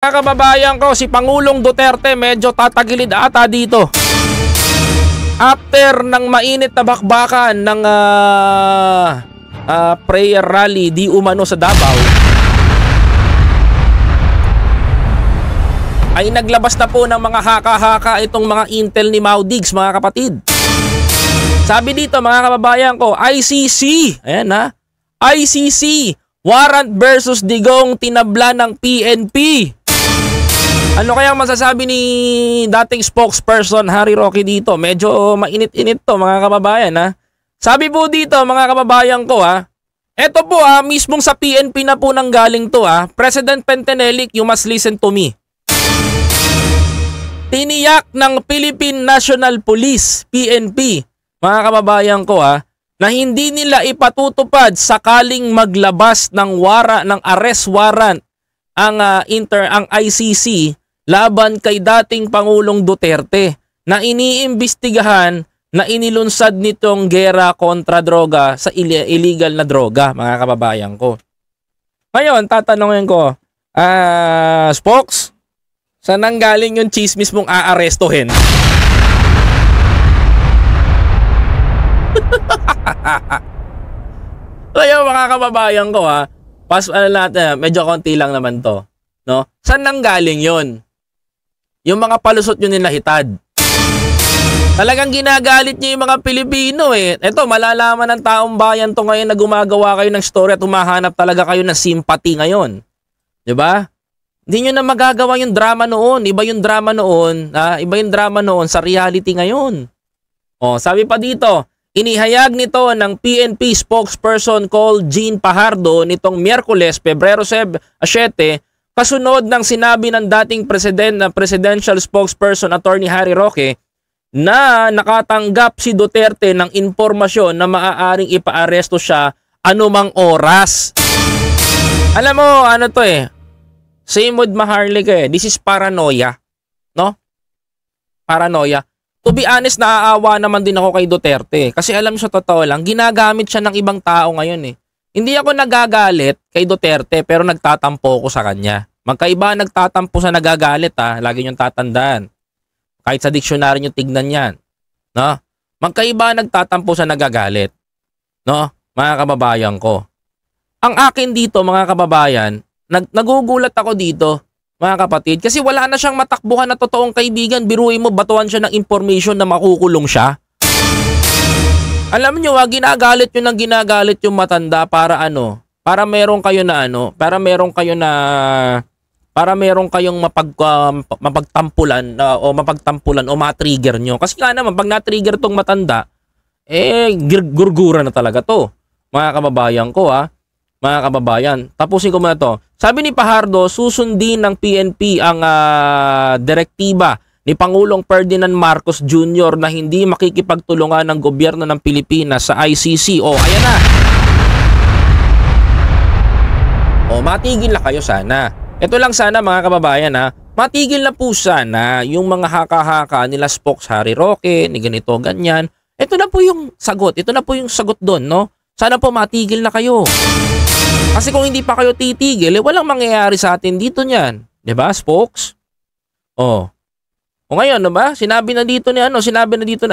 Mga kababayan ko, si Pangulong Duterte medyo tatagilid ata dito. After ng mainit na bakbakan ng prayer rally di umano sa Davao, ay naglabas na po ng mga haka-haka itong mga intel ni Maudigs, mga kapatid. Sabi dito mga kababayan ko, ICC, ayan ha, ICC, warrant versus Digong tinabla ng PNP. Ano kayang masasabi ni dating spokesperson Harry Roque dito? Medyo mainit-init to mga kababayan ha. Sabi po dito mga kababayan ko ha, eto po ha, mismong sa PNP na po nang galing to ha. President Pentenelic, you must listen to me. Tiniyak ng Philippine National Police, PNP, mga kababayan ko ha, na hindi nila ipatutupad sakaling maglabas ng arrest warrant ang ICC laban kay dating Pangulong Duterte na iniimbestigahan na inilunsad nitong gera kontra droga sa illegal na droga, mga kababayan ko. Ngayon, tatanungin ko, Spokes, saan nang galing yung chismis mong aarestuhin? Kaya mga kababayan ko ha, medyo konti lang naman to, no? Saan nang galing yon? Yung mga palusot yun nilahitad. Talagang ginagalit niyo yung mga Pilipino eh. Ito, malalaman ng taong bayan to ngayon na gumagawa kayo ng story at humahanap talaga kayo ng sympathy ngayon. Diba? Hindi nyo na magagawa yung drama noon. Iba yung drama noon. Iba yung drama noon sa reality ngayon. O, sabi pa dito, inihayag nito ng PNP spokesperson called Jean Pajardo nitong Miyerkules, Pebrero 7, kasunod ng sinabi ng dating presidential spokesperson Attorney Harry Roque na nakatanggap si Duterte ng impormasyon na maaaring ipaaresto siya anumang oras. Alam mo, ano to eh, same with Maharlika eh, this is paranoia, no? Paranoia. To be honest, naaawa naman din ako kay Duterte. Kasi alam sa totoo lang, ginagamit siya ng ibang tao ngayon eh. Hindi ako nagagalit kay Duterte pero nagtatampo ko sa kanya. Magkaiba nagtatampo sa nagagalit ha. Lagi niyong tatandaan. Kahit sa diksyonaryo niyo tignan yan. No? Magkaiba nagtatampo sa nagagalit. No? Mga kababayan ko. Ang akin dito mga kababayan, nagugulat ako dito. Mga kapatid, kasi wala na siyang matakbuhan na totoong kaibigan. Biruin mo, batuan siya ng information na makukulong siya. Alam nyo, ginagalit yun ng ginagalit yung matanda para ano? Para meron kayo na ano? Para meron kayong mapagtampulan o matrigger nyo. Kasi nga naman, pag na-trigger tong matanda, gurgura na talaga to. Mga kababayan ko ha. Mga kababayan, tapusin ko muna to. Sabi ni Pajardo, susundin ng PNP ang direktiba ni Pangulong Ferdinand Marcos Jr. na hindi makikipagtulungan ng gobyerno ng Pilipinas sa ICC. O, ayan na. O, matigil na kayo sana. Ito lang sana mga kababayan ha. Matigil na po sana yung mga haka-haka nila Spokes Harry Roque, ni ganito, ganyan. Ito na po yung sagot. Ito na po yung sagot doon, no? Sana po matigil na kayo. Kasi kung hindi pa kayo titigil, walang mangyayari sa atin dito niyan. 'Di ba, Spokes? O ngayon, 'no ba? Sinabi na dito na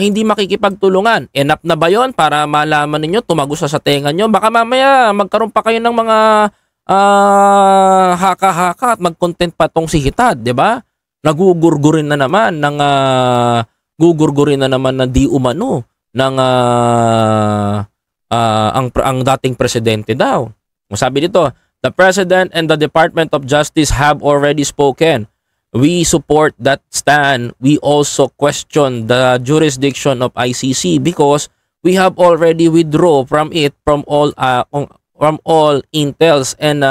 hindi makikipagtulungan. Enough na ba 'yon para malaman ninyo, tumagos sa tenga nyo? Baka mamaya magkaroon pa kayo ng mga haka-haka at mag-content pa tong si Hitad, 'di ba? Nagugurgurin na naman ng di umano ng ang dating presidente daw. Sabi dito, the President and the Department of Justice have already spoken. We support that stand. We also question the jurisdiction of ICC because we have already withdrawn from it from all intels and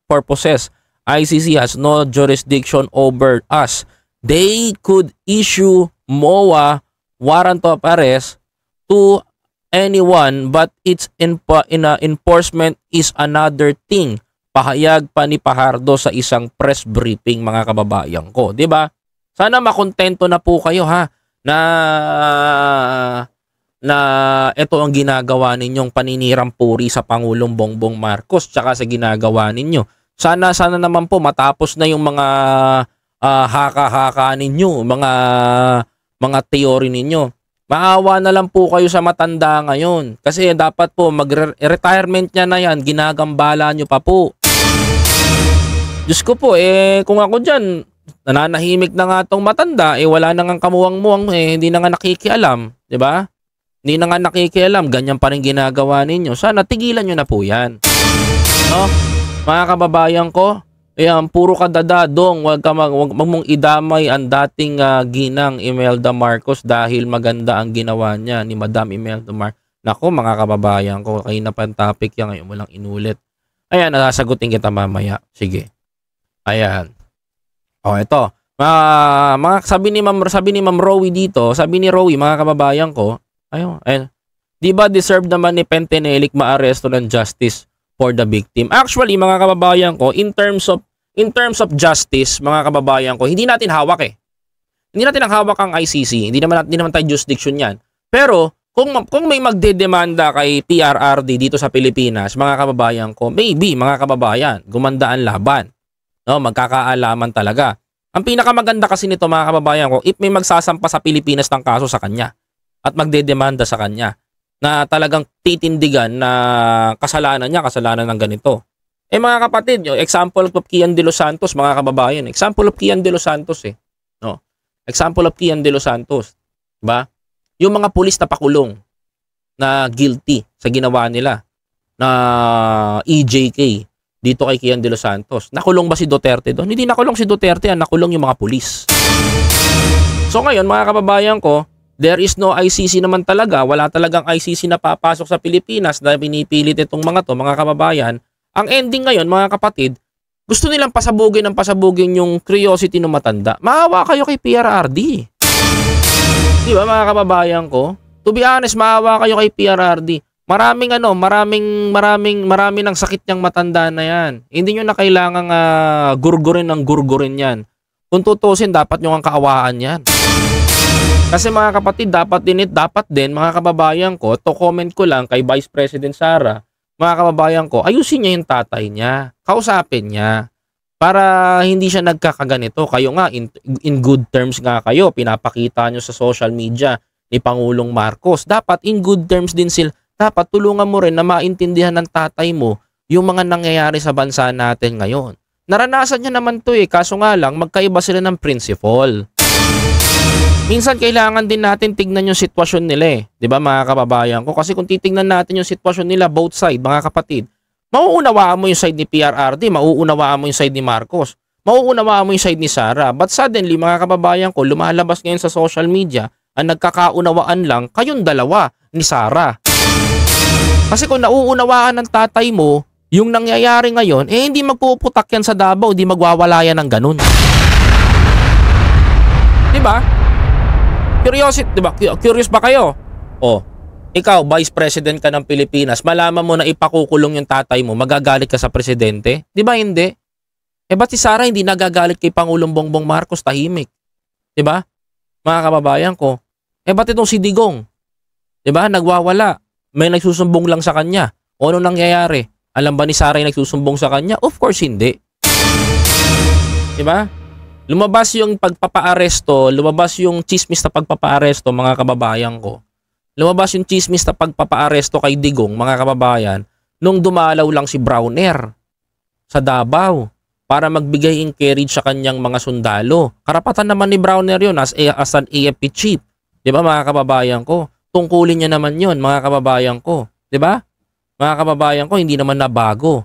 purposes. ICC has no jurisdiction over us. They could issue MOA warrant of arrest to anyone but its enforcement is another thing. Pahayag pa ni Pajardo sa isang press briefing, mga kababayan ko, 'di ba? Sana makontento na po kayo ha na ito ang ginagawa ninyong paninirang puri sa Pangulong Bongbong Marcos tsaka sa ginagawa ninyo Sana naman po matapos na yung mga haka-haka ninyo, mga teorya ninyo. Maawa na lang po kayo sa matanda ngayon. Kasi dapat po mag-retirement niya na yan, ginagambala nyo pa po. Diyos ko po, kung ako dyan, nananahimik na nga tong matanda, wala na nga kamuwang-muwang, hindi na nga nakikialam, di ba? Hindi na nga nakikialam, ganyan pa rin ginagawa ninyo. Sana tigilan nyo na po yan. No? Mga kababayan ko, puro ka dadadong, wag mong idamay ang dating ginang Imelda Marcos dahil maganda ang ginawa niya ni Madam Imelda Marcos. Nako mga kababayan ko, kayo na pa ang topic yan, ngayon mo lang inulit. Ayan, nasasagutin kita mamaya. Sige. Ayan. Ito. Sabi ni Ma'am Rowie dito, sabi ni Rowie, mga kababayan ko, ayun. Di ba deserve naman ni Pentenelic maaresto ng justice for the victim? Actually, mga kababayan ko, in terms of justice, mga kababayan ko, hindi natin hawak Hindi natin ang hawak ang ICC. Hindi naman tayo jurisdiction yan. Pero, kung may magdedemanda kay PRRD dito sa Pilipinas, mga kababayan ko, maybe, mga kababayan, gumanda ang laban. No, magkakaalaman talaga. Ang pinakamaganda kasi nito, mga kababayan ko, if may magsasampa sa Pilipinas ng kaso sa kanya at magdedemanda sa kanya na talagang titindigan na kasalanan ng ganito. Mga kapatid, example of Kian De Los Santos, mga kababayan. Example of Kian De Los Santos No. Example of Kian De Los Santos. Diba? Yung mga pulis na pakulong na guilty sa ginawa nila na EJK dito kay Kian De Los Santos. Nakulong ba si Duterte doon? Hindi nakulong si Duterte, nakulong yung mga pulis. So ngayon, mga kababayan ko, there is no ICC naman talaga. Wala talagang ICC na papasok sa Pilipinas na pinipilit itong mga kababayan. Ang ending ngayon, mga kapatid, gusto nilang pasabugin yung curiosity ng matanda. Maawa kayo kay PRRD. Di ba, mga kababayan ko? To be honest, maawa kayo kay PRRD. Marami ng sakit niyang matanda na yan. Hindi nyo na kailangang gurgurin yan. Kung tutusin, dapat nyo ang kaawaan yan. Kasi mga kapatid, dapat din mga kababayan ko, to comment ko lang kay Vice President Sara, mga kababayan ko, ayusin niya yung tatay niya. Kausapin niya. Para hindi siya nagkakaganito. Kayo nga, in good terms nga kayo, pinapakita nyo sa social media ni Pangulong Marcos. Dapat in good terms din sila. Dapat tulungan mo rin na maintindihan ng tatay mo yung mga nangyayari sa bansa natin ngayon. Naranasan niya naman to kaso nga lang magkaiba sila ng principle. Minsan kailangan din natin tignan yung sitwasyon nila 'di ba mga kababayan ko? Kasi kung titignan natin yung sitwasyon nila both side, mga kapatid, mauunawaan mo yung side ni PRRD, mauunawaan mo yung side ni Marcos, mauunawaan mo yung side ni Sara. But suddenly mga kababayan ko, lumalabas ngayon sa social media ang nagkakaunawaan lang kayong dalawa ni Sara. Kasi kung nauunawaan ng tatay mo yung nangyayari ngayon, hindi magpuputak yan sa Davao, hindi magwawala yan ng ganun. Diba? Curious ba kayo? Ikaw, Vice President ka ng Pilipinas, malaman mo na ipakukulong yung tatay mo, magagalit ka sa presidente? Diba hindi? Ba't si Sara hindi nagagalit kay Pangulong Bongbong Marcos, tahimik? Diba? Mga kababayan ko. Ba't itong si Digong? Diba? Nagwawala. May nagsusumbong lang sa kanya. O ano nangyayari? Alam ba ni Sara yung nagsusumbong sa kanya? Of course, hindi. Diba? Lumabas yung pagpapaaresto, lumabas yung chismis na pagpapaaresto, mga kababayan ko. Lumabas yung chismis na pagpapaaresto kay Digong, mga kababayan, nung dumalaw lang si Browner sa Davao para magbigay encourage sa kanyang mga sundalo. Karapatan naman ni Browner yun as an AFP chief. Diba, mga kababayan ko? Tungkulin niya naman yon, mga kababayan ko. 'Di ba? Mga kababayan ko, hindi naman nabago.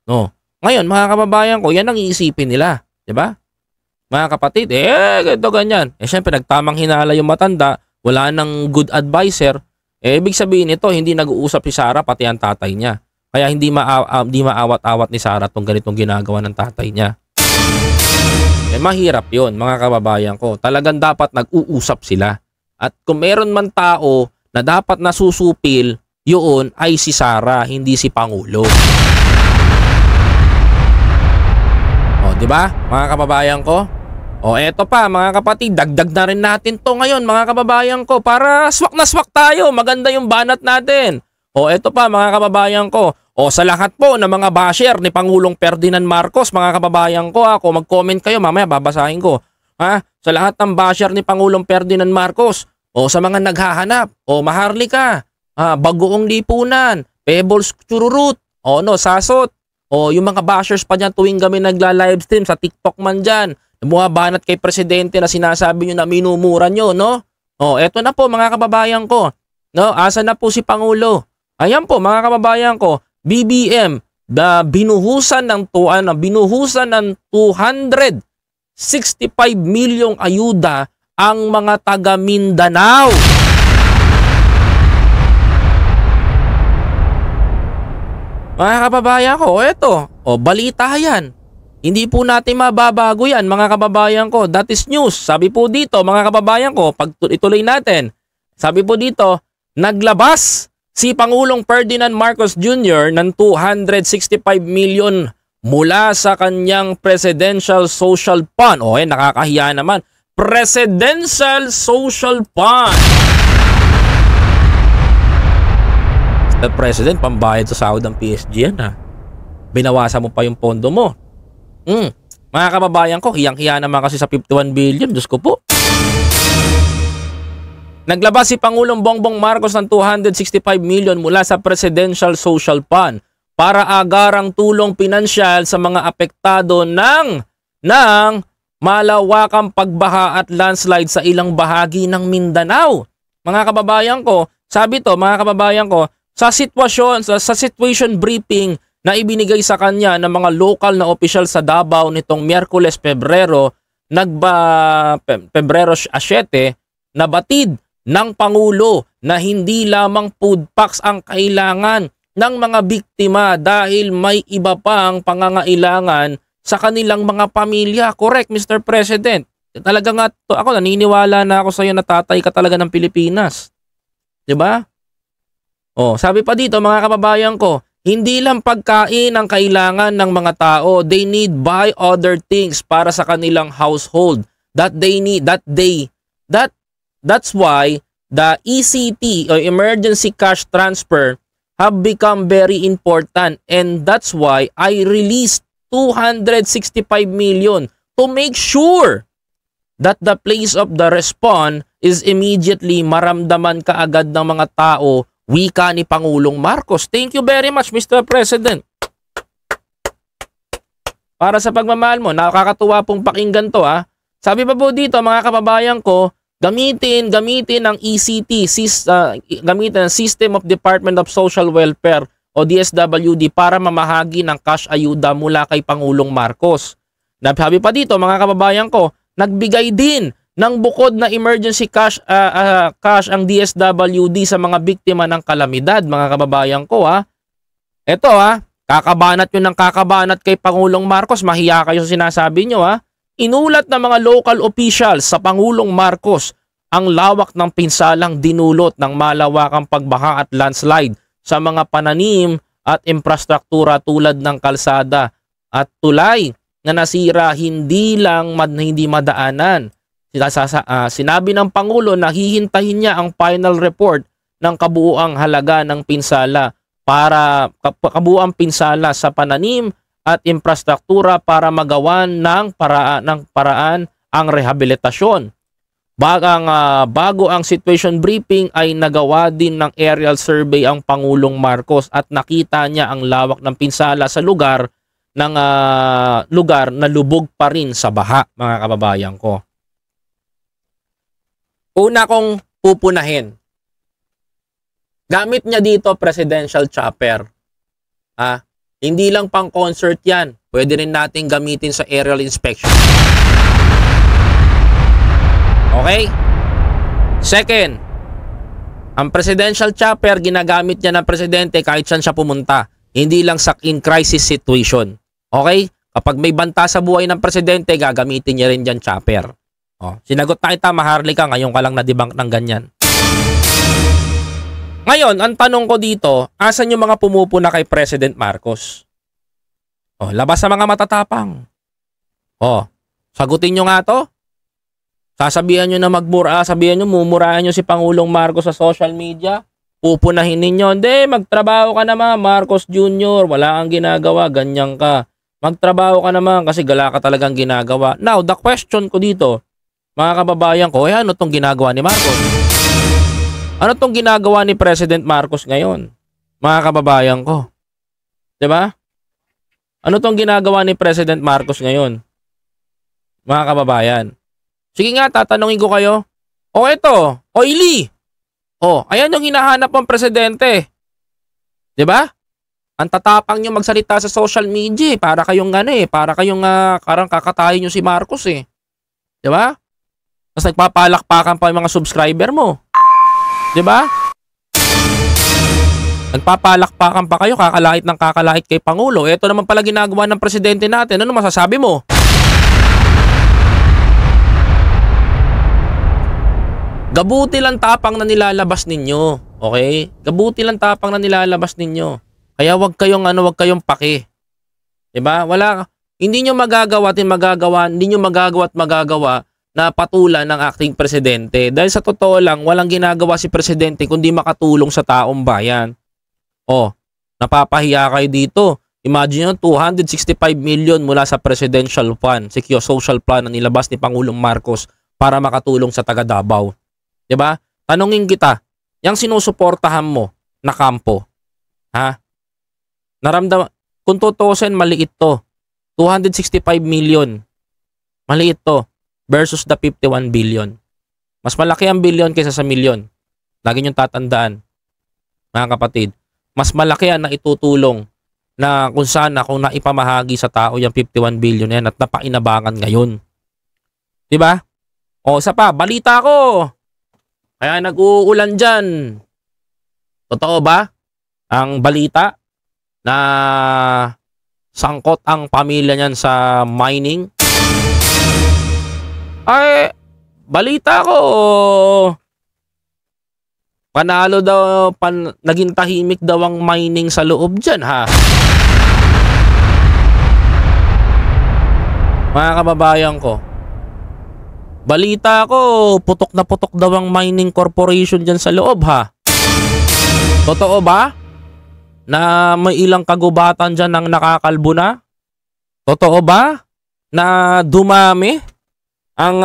No. Ngayon, mga kababayan ko, yan ang iisipin nila. 'Di ba? Mga kapatid, ganito ganyan. Syempre, nagtamang hinala yung matanda, wala nang good advisor. Ibig sabihin nito, hindi nag-uusap si Sara, pati ang tatay niya. Kaya hindi maawat-awat ni Sara tong ganitong ginagawa ng tatay niya. Mahirap yon, mga kababayan ko. Talagang dapat nag-uusap sila. At kung meron man tao na dapat nasusupil, yun ay si Sara, hindi si Pangulo. Di ba, mga kababayan ko? Eto pa, mga kapatid, dagdag na rin natin to ngayon, mga kababayan ko, para swak na swak tayo. Maganda yung banat natin. O eto pa mga kababayan ko. O sa lahat po ng mga basher ni Pangulong Ferdinand Marcos, mga kababayan ko, kung mag-comment kayo, mamaya babasahin ko. Ha? Sa lahat ng basher ni Pangulong Ferdinand Marcos, o sa mga naghahanap, o Maharlika, Bagoong Lipunan, Pebbles Chururut, o no, Sasot, o yung mga bashers pa dyan tuwing kami nagla-livestream sa TikTok man dyan, bumabanat kay Presidente na sinasabi nyo na minumura nyo, no? O eto na po mga kababayan ko, no? Asa na po si Pangulo? Ayan po mga kababayan ko, BBM, binuhusan ng 265 milyong ayuda ang mga taga Mindanao. Mga kababayan ko, eto, balita yan. Hindi po natin mababago yan mga kababayan ko. That is news. Sabi po dito mga kababayan ko, pag ituloy natin, sabi po dito, naglabas si Pangulong Ferdinand Marcos Jr. ng 265 million mula sa kanyang Presidential Social Fund. Nakakahiya naman. Presidential Social Fund. The President, pambayad sa sahod ng PSG yan ha. Binawasan mo pa yung pondo mo. Mga kababayan ko, hiyang-hiya naman kasi sa 51 billion. Diyos ko po. Naglabas si Pangulong Bongbong Marcos ng 265 million mula sa Presidential Social Fund para agarang tulong pinansyal sa mga apektado ng malawakang pagbaha at landslide sa ilang bahagi ng Mindanao. Mga kababayan ko, sabi to mga kababayan ko, sa situation briefing na ibinigay sa kanya ng mga lokal na opisyal sa Davao nitong Miyerkules, Pebrero 7, nabatid ng Pangulo na hindi lamang food packs ang kailangan ng mga biktima dahil may iba pang pangangailangan sa kanilang mga pamilya. Correct, Mr. President. Talaga nga ako naniniwala na ako sa iyo na tatay ka talaga ng Pilipinas. 'Di ba? Sabi pa dito mga kababayan ko, hindi lang pagkain ang kailangan ng mga tao, they need buy other things para sa kanilang household. That's why the ECT or emergency cash transfer have become very important, and that's why I released 265 million to make sure that the place of the response is immediately maramdaman kaagad ng mga tao, wika ni Pangulong Marcos. Thank you very much, Mr. President. Para sa pagmamahal mo, nakakatuwa pong pakinggan to ha. Sabi pa po dito mga kababayan ko, gamitin ang ECT, gamitin ang System of Department of Social Welfare o DSWD para mamahagi ng cash ayuda mula kay Pangulong Marcos. Sabi pa dito mga kababayan ko, nagbigay din ng bukod na emergency cash ang DSWD sa mga biktima ng kalamidad mga kababayan ko ha. Ito ha, kakabanat nyo ng kakabanat kay Pangulong Marcos, mahiya kayo sa sinasabi nyo ha. Inulat ng mga local officials sa Pangulong Marcos ang lawak ng pinsalang dinulot ng malawakang pagbaha at landslide sa mga pananim at infrastruktura tulad ng kalsada at tulay na nasira hindi madaanan. Sinabi ng Pangulo na hihintahin niya ang final report ng kabuuang halaga ng pinsala kabuuang pinsala sa pananim at infrastruktura para magawan ng paraan ang rehabilitasyon. Bago ang situation briefing ay nagawa din ng aerial survey ang Pangulong Marcos at nakita niya ang lawak ng pinsala sa lugar na lubog pa rin sa baha mga kababayan ko. Una kong pupunahin. Gamit niya dito presidential chopper. Hindi lang pang concert yan. Pwede rin natin gamitin sa aerial inspection. Okay? Second, ang presidential chopper ginagamit niya ng presidente kahit saan siya pumunta. Hindi lang sa in crisis situation. Okay? Kapag may banta sa buhay ng presidente, gagamitin niya rin dyan chopper. Sinagot na kita, Maharlika, ngayon ka lang na-debunk ng ganyan. Ngayon, ang tanong ko dito, asan yung mga pumupuna kay President Marcos? Labas sa mga matatapang. Sagutin nyo nga to. Sasabihan nyo na sabihan nyo, mumurahan nyo si Pangulong Marcos sa social media. pupunahin ninyo. Hindi, magtrabaho ka naman, Marcos Jr. Wala kang ginagawa, ganyan ka. Magtrabaho ka naman kasi gala ka talagang ginagawa. Now, the question ko dito, mga kababayan ko, ano tong ginagawa ni Marcos? Ano tong ginagawa ni President Marcos ngayon? Mga kababayan ko. 'Di ba? Ano tong ginagawa ni President Marcos ngayon? Mga kababayan. Sige nga, tatanungin ko kayo. O ito, oily. O, ayan yung hinahanap ng presidente. 'Di ba? Ang tatapang nyo magsalita sa social media, para kayong para kayong karang kakatayin nyo si Marcos eh. 'Di ba? Tapos nagpapalakpakan pa yung mga subscriber mo. 'Di ba? Nagpapalakpakan pa kayo, kakalait ng kakalait kay Pangulo. Ito naman pala ginagawa ng presidente natin. Ano masasabi mo? Gabuti lang tapang na nilalabas ninyo. Okay? Gabuti lang tapang na nilalabas ninyo. Kaya wag kayong paki. 'Di ba? Hindi nyo magagawa at magagawa na patulan ng acting presidente. Dahil sa totoo lang, walang ginagawa si presidente kundi makatulong sa taong bayan. Oh, napapahiya kayo dito. Imagine nyo, 265 million mula sa Presidential Fund, Secure Social Plan na nilabas ni Pangulong Marcos para makatulong sa taga Davao. 'Di ba? Tanungin kita, yang sinusuportahan mo na kampo, ha? Kung tutusin, maliit to. 265 million. Maliit to versus the 51 billion. Mas malaki ang billion kaysa sa milyon. Lagi niyong tatandaan, mga kapatid. Mas malaki ang naitutulong na kung naipamahagi sa tao yung 51 billion yan at napainabangan ngayon. 'Di ba? O, isa pa, balita ko. Kaya nag-uulan dyan. Totoo ba ang balita na sangkot ang pamilya niyan sa mining? Ay, balita ko. Panalo daw, naging tahimik daw ang mining sa loob dyan, ha? Mga kababayan ko, balita ko, putok na putok daw ang mining corporation dyan sa loob, ha? Totoo ba? Na may ilang kagubatan dyan ang nakakalbo na? Totoo ba? Na dumami ang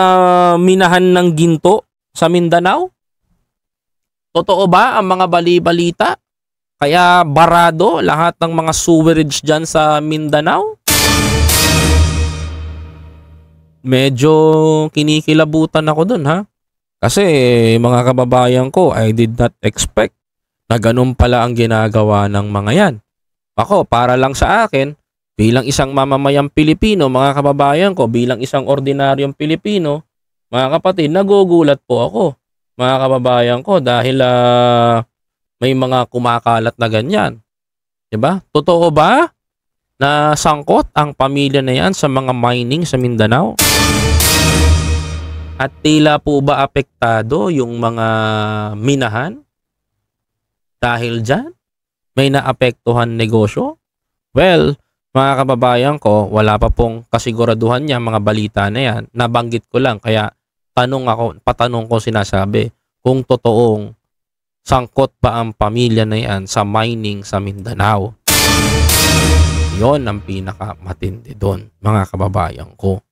minahan ng ginto sa Mindanao? Totoo ba ang mga bali-balita? Kaya barado lahat ng mga sewerage dyan sa Mindanao? Medyo kinikilabutan ako dun, ha? Kasi mga kababayan ko, I did not expect na ganun pala ang ginagawa ng mga yan. Ako, para lang sa akin, bilang isang mamamayang Pilipino, mga kababayan ko, bilang isang ordinaryong Pilipino, mga kapatid, nagugulat po ako, mga kababayan ko, dahil may mga kumakalat na ganyan. Diba? Totoo ba na sangkot ang pamilya na yan sa mga mining sa Mindanao? At tila po ba apektado yung mga minahan? Dahil dyan, may naapektuhan negosyo? Well, mga kababayan ko, wala pa pong kasiguraduhan niya mga balita na yan. Nabanggit ko lang, kaya patanong ko sinasabi kung totoong sangkot ba ang pamilya na yan sa mining sa Mindanao. Yon ang pinakamatindi doon, mga kababayan ko.